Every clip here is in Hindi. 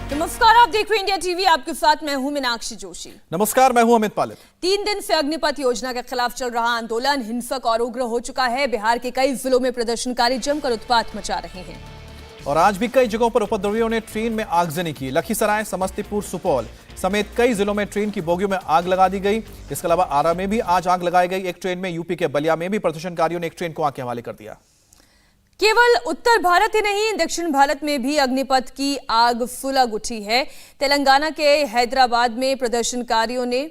नमस्कार, आप देख रहे हैं इंडिया टीवी। आपके साथ मैं हूं मीनाक्षी जोशी। नमस्कार, मैं हूं अमित पालित। 3 दिन से अग्निपथ योजना के खिलाफ चल रहा आंदोलन हिंसक और उग्र हो चुका है। बिहार के कई जिलों में प्रदर्शनकारी जमकर उत्पात मचा रहे हैं और आज भी कई जगहों पर उपद्रवियों ने ट्रेन में आगजनी की। लखीसराय, समस्तीपुर, सुपौल समेत कई जिलों में ट्रेन की बोगियों में आग लगा दी गई। इसके अलावा आरा में भी आज आग लगाई गई। एक ट्रेन में यूपी के बलिया में भी प्रदर्शनकारियों ने एक ट्रेन को आग के हवाले कर दिया। केवल उत्तर भारत ही नहीं, दक्षिण भारत में भी अग्निपथ की आग सुलग उठी है। तेलंगाना के हैदराबाद में प्रदर्शनकारियों ने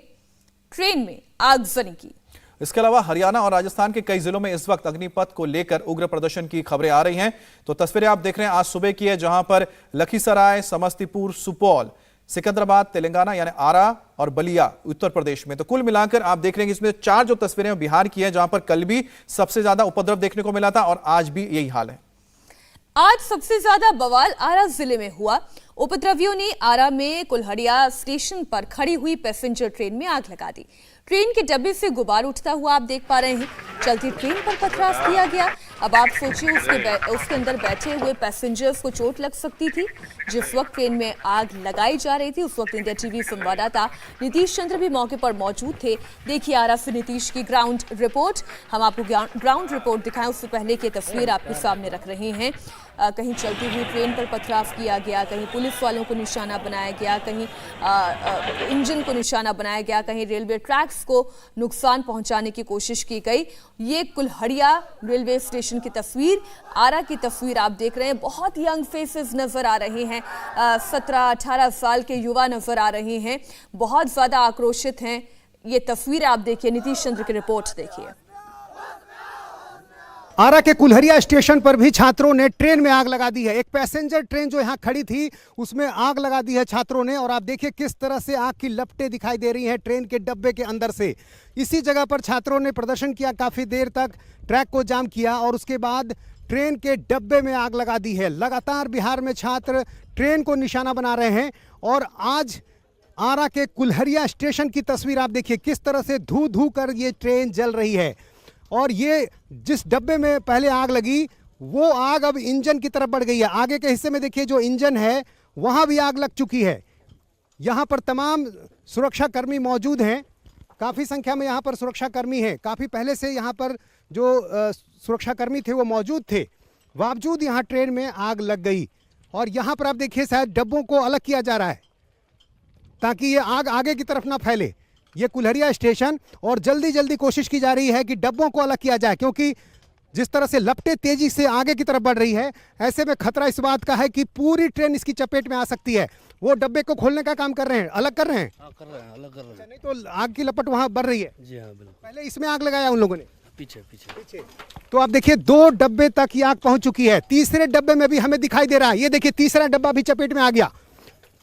ट्रेन में आगजनी की। इसके अलावा हरियाणा और राजस्थान के कई जिलों में इस वक्त अग्निपथ को लेकर उग्र प्रदर्शन की खबरें आ रही हैं। तो तस्वीरें आप देख रहे हैं आज सुबह की है, जहां पर लखीसराय, समस्तीपुर, सुपौल, सिकंदराबाद तेलंगाना यानी आरा और बलिया उत्तर प्रदेश में। तो कुल मिलाकर आप देख रहे हैं कि इसमें 4 जो तस्वीरें बिहार की है, जहां पर कल भी सबसे ज्यादा उपद्रव देखने को मिला था और आज भी यही हाल है। आज सबसे ज्यादा बवाल आरा जिले में हुआ। उपद्रवियों ने आरा में कुल्हड़िया स्टेशन पर खड़ी हुई पैसेंजर ट्रेन में आग लगा दी। ट्रेन के डब्बे से गुबार उठता हुआ आप देख पा रहे हैं। चलती ट्रेन पर पथराव किया गया। अब आप सोचिए, उसके अंदर बैठे हुए पैसेंजर्स को चोट लग सकती थी। जिस वक्त ट्रेन में आग लगाई जा रही थी, उस वक्त इंडिया टीवी संवाददाता नीतीश चंद्र भी मौके पर मौजूद थे। देखिए आरा से नीतीश की ग्राउंड रिपोर्ट। हम आपको ग्राउंड रिपोर्ट दिखाएं उससे पहले की तस्वीर आपके सामने रख रहे हैं। कहीं चलती हुई ट्रेन पर पथराव किया गया, कहीं पुलिस वालों को निशाना बनाया गया, कहीं इंजन को निशाना बनाया गया, कहीं रेलवे ट्रैक्स को नुकसान पहुंचाने की कोशिश की गई। ये कुल्हड़िया रेलवे स्टेशन की तस्वीर, आरा की तस्वीर आप देख रहे हैं। बहुत यंग फेसेस नजर आ रहे हैं, 17-18 साल के युवा नजर आ रहे हैं, बहुत ज्यादा आक्रोशित हैं। ये तस्वीर आप देखिए, नीतीश चंद्र की रिपोर्ट देखिए। आरा के कुल्हड़िया स्टेशन पर भी छात्रों ने ट्रेन में आग लगा दी है। एक पैसेंजर ट्रेन जो यहाँ खड़ी थी उसमें आग लगा दी है छात्रों ने। और आप देखिए किस तरह से आग की लपटें दिखाई दे रही हैं ट्रेन के डब्बे के अंदर से। इसी जगह पर छात्रों ने प्रदर्शन किया, काफ़ी देर तक ट्रैक को जाम किया और उसके बाद ट्रेन के डब्बे में आग लगा दी है। लगातार बिहार में छात्र ट्रेन को निशाना बना रहे हैं। और आज आरा के कुल्हड़िया स्टेशन की तस्वीर आप देखिए, किस तरह से धू धू कर ये ट्रेन जल रही है। और ये जिस डब्बे में पहले आग लगी वो आग अब इंजन की तरफ बढ़ गई है। आगे के हिस्से में देखिए जो इंजन है वहाँ भी आग लग चुकी है। यहाँ पर तमाम सुरक्षाकर्मी मौजूद हैं, काफ़ी संख्या में यहाँ पर सुरक्षाकर्मी हैं। काफ़ी पहले से यहाँ पर जो सुरक्षाकर्मी थे वो मौजूद थे, बावजूद यहाँ ट्रेन में आग लग गई। और यहाँ पर आप देखिए शायद डब्बों को अलग किया जा रहा है ताकि ये आग आगे की तरफ ना फैले। ये कुल्हड़िया स्टेशन और जल्दी कोशिश की जा रही है कि डब्बों को अलग किया जाए, क्योंकि जिस तरह से लपटें तेजी से आगे की तरफ बढ़ रही है, ऐसे में खतरा इस बात का है कि पूरी ट्रेन इसकी चपेट में आ सकती है। वो डब्बे को खोलने का काम कर रहे हैं, अलग कर रहे हैं। हाँ, कर रहे हैं, अलग कर रहे हैं। नहीं तो आग की लपट वहाँ बढ़ रही है। जी हाँ, बिल्कुल। पहले इसमें आग लगाया उन लोगों ने, पीछे। तो आप देखिए 2 डब्बे तक ये आग पहुंच चुकी है। तीसरे डब्बे में भी हमें दिखाई दे रहा है, ये देखिए तीसरा डब्बा भी चपेट में आ गया।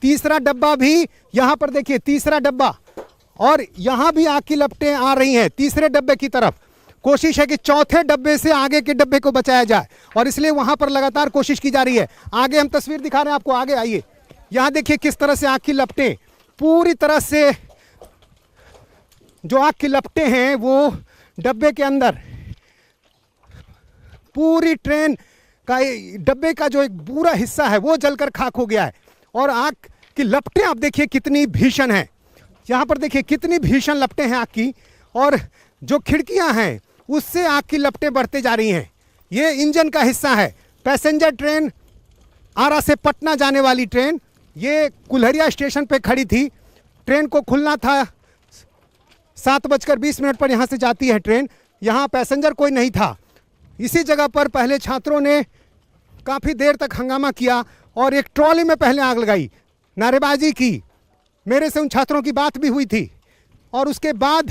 तीसरा डब्बा भी यहाँ पर देखिए, तीसरा डब्बा, और यहाँ भी आग की लपटें आ रही हैं तीसरे डब्बे की तरफ। कोशिश है कि चौथे डब्बे से आगे के डब्बे को बचाया जाए और इसलिए वहाँ पर लगातार कोशिश की जा रही है। आगे हम तस्वीर दिखा रहे हैं आपको, आगे आइए। यहाँ देखिए किस तरह से आग की लपटें पूरी तरह से, जो आग की लपटें हैं वो डब्बे के अंदर, पूरी ट्रेन का डब्बे का जो एक पूरा हिस्सा है वो जलकर खाक हो गया है। और आग की लपटें आप देखिए कितनी भीषण हैं। यहाँ पर देखिए कितनी भीषण लपटें हैं आग की, और जो खिड़कियाँ हैं उससे आग की लपटें बढ़ते जा रही हैं। ये इंजन का हिस्सा है। पैसेंजर ट्रेन आरा से पटना जाने वाली ट्रेन, ये कुल्हड़िया स्टेशन पे खड़ी थी। ट्रेन को खुलना था, 7:20 पर यहाँ से जाती है ट्रेन। यहाँ पैसेंजर कोई नहीं था। इसी जगह पर पहले छात्रों ने काफ़ी देर तक हंगामा किया और एक ट्रॉली में पहले आग लगाई, नारेबाजी की। मेरे से उन छात्रों की बात भी हुई थी और उसके बाद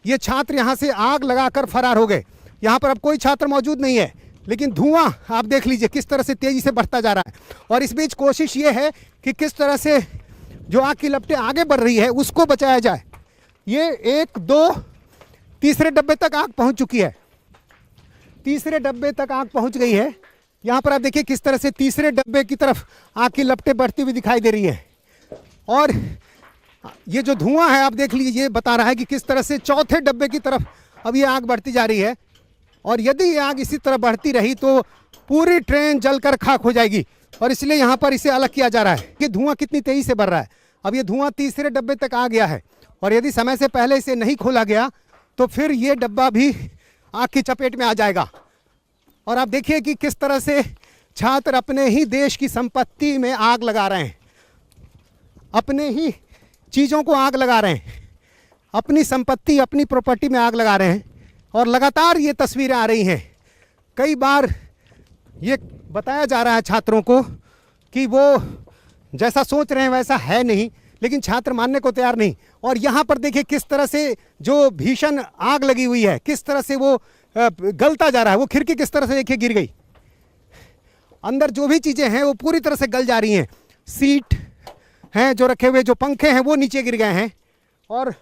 ये छात्र यहाँ से आग लगाकर फरार हो गए। यहाँ पर अब कोई छात्र मौजूद नहीं है, लेकिन धुआं आप देख लीजिए किस तरह से तेज़ी से बढ़ता जा रहा है। और इस बीच कोशिश ये है कि किस तरह से जो आग की लपटें आगे बढ़ रही है उसको बचाया जाए। ये 1, 2, तीसरे डब्बे तक आग पहुँच चुकी है। तीसरे डब्बे तक आग पहुँच गई है। यहाँ पर आप देखिए किस तरह से तीसरे डब्बे की तरफ आग की लपटें बढ़ती हुई दिखाई दे रही है। और ये जो धुआं है आप देख लीजिए, ये बता रहा है कि किस तरह से चौथे डब्बे की तरफ अब ये आग बढ़ती जा रही है। और यदि ये आग इसी तरह बढ़ती रही तो पूरी ट्रेन जलकर खाक हो जाएगी। और इसलिए यहाँ पर इसे अलग किया जा रहा है कि धुआं कितनी तेजी से बढ़ रहा है। अब ये धुआं तीसरे डब्बे तक आ गया है और यदि समय से पहले इसे नहीं खोला गया तो फिर ये डब्बा भी आग की चपेट में आ जाएगा। और आप देखिए कि किस तरह से छात्र अपने ही देश की संपत्ति में आग लगा रहे हैं, अपने ही चीज़ों को आग लगा रहे हैं, अपनी संपत्ति अपनी प्रॉपर्टी में आग लगा रहे हैं। और लगातार ये तस्वीरें आ रही हैं। कई बार ये बताया जा रहा है छात्रों को कि वो जैसा सोच रहे हैं वैसा है नहीं, लेकिन छात्र मानने को तैयार नहीं। और यहाँ पर देखिए किस तरह से जो भीषण आग लगी हुई है, किस तरह से वो गलता जा रहा है। वो खिड़की किस तरह से देखिए गिर गई, अंदर जो भी चीज़ें हैं वो पूरी तरह से गल जा रही हैं। सीट हैं जो रखे हुए, जो पंखे हैं वो नीचे गिर गए हैं। और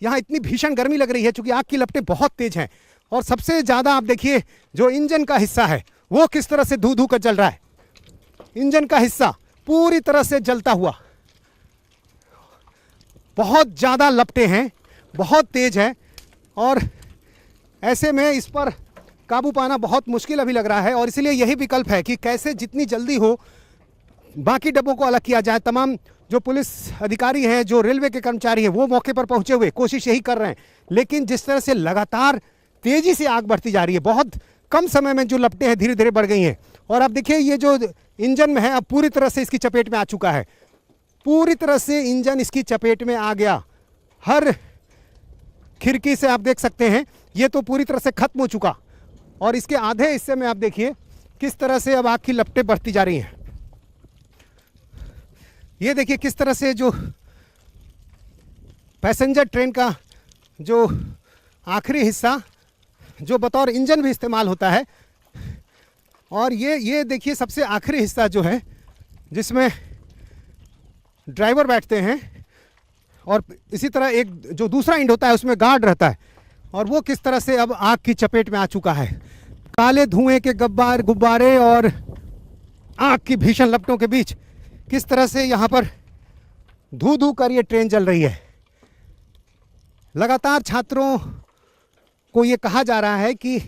यहाँ इतनी भीषण गर्मी लग रही है क्योंकि आग की लपटें बहुत तेज हैं। और सबसे ज़्यादा आप देखिए जो इंजन का हिस्सा है वो किस तरह से धू धू कर जल रहा है। इंजन का हिस्सा पूरी तरह से जलता हुआ, बहुत ज़्यादा लपटें हैं, बहुत तेज है। और ऐसे में इस पर काबू पाना बहुत मुश्किल अभी लग रहा है। और इसलिए यही विकल्प है कि कैसे जितनी जल्दी हो बाकी डब्बों को अलग किया जाए। तमाम जो पुलिस अधिकारी हैं, जो रेलवे के कर्मचारी हैं, वो मौके पर पहुंचे हुए कोशिश यही कर रहे हैं। लेकिन जिस तरह से लगातार तेज़ी से आग बढ़ती जा रही है, बहुत कम समय में जो लपटें हैं धीरे धीरे बढ़ गई हैं। और आप देखिए ये जो इंजन में है अब पूरी तरह से इसकी चपेट में आ चुका है, पूरी तरह से इंजन इसकी चपेट में आ गया। हर खिड़की से आप देख सकते हैं ये तो पूरी तरह से खत्म हो चुका। और इसके आधे हिस्से में आप देखिए किस तरह से अब आग की लपटें बढ़ती जा रही हैं। ये देखिए किस तरह से जो पैसेंजर ट्रेन का जो आखिरी हिस्सा जो बतौर इंजन भी इस्तेमाल होता है, और ये देखिए सबसे आखिरी हिस्सा जो है जिसमें ड्राइवर बैठते हैं और इसी तरह एक जो दूसरा एंड होता है उसमें गार्ड रहता है, और वो किस तरह से अब आग की चपेट में आ चुका है। काले धुएं के गुब्बारे और आग की भीषण लपटों के बीच किस तरह से यहाँ पर धू धू कर ये ट्रेन चल रही है। लगातार छात्रों को ये कहा जा रहा है कि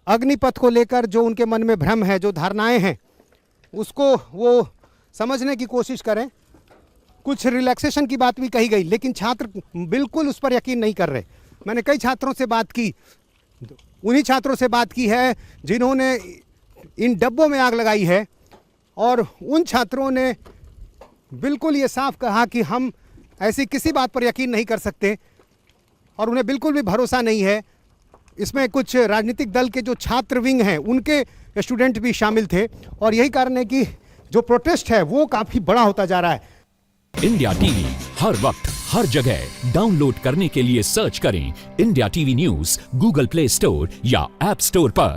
अग्निपथ को लेकर जो उनके मन में भ्रम है, जो धारणाएं हैं, उसको वो समझने की कोशिश करें। कुछ रिलैक्सेशन की बात भी कही गई, लेकिन छात्र बिल्कुल उस पर यकीन नहीं कर रहे। मैंने कई छात्रों से बात की, उन्हीं छात्रों से बात की है जिन्होंने इन डब्बों में आग लगाई है, और उन छात्रों ने बिल्कुल ये साफ कहा कि हम ऐसी किसी बात पर यकीन नहीं कर सकते और उन्हें बिल्कुल भी भरोसा नहीं है। इसमें कुछ राजनीतिक दल के जो छात्र विंग हैं उनके स्टूडेंट भी शामिल थे, और यही कारण है कि जो प्रोटेस्ट है वो काफ़ी बड़ा होता जा रहा है। इंडिया टीवी हर वक्त हर जगह डाउनलोड करने के लिए सर्च करें India TV news Google play store या ऐप स्टोर पर।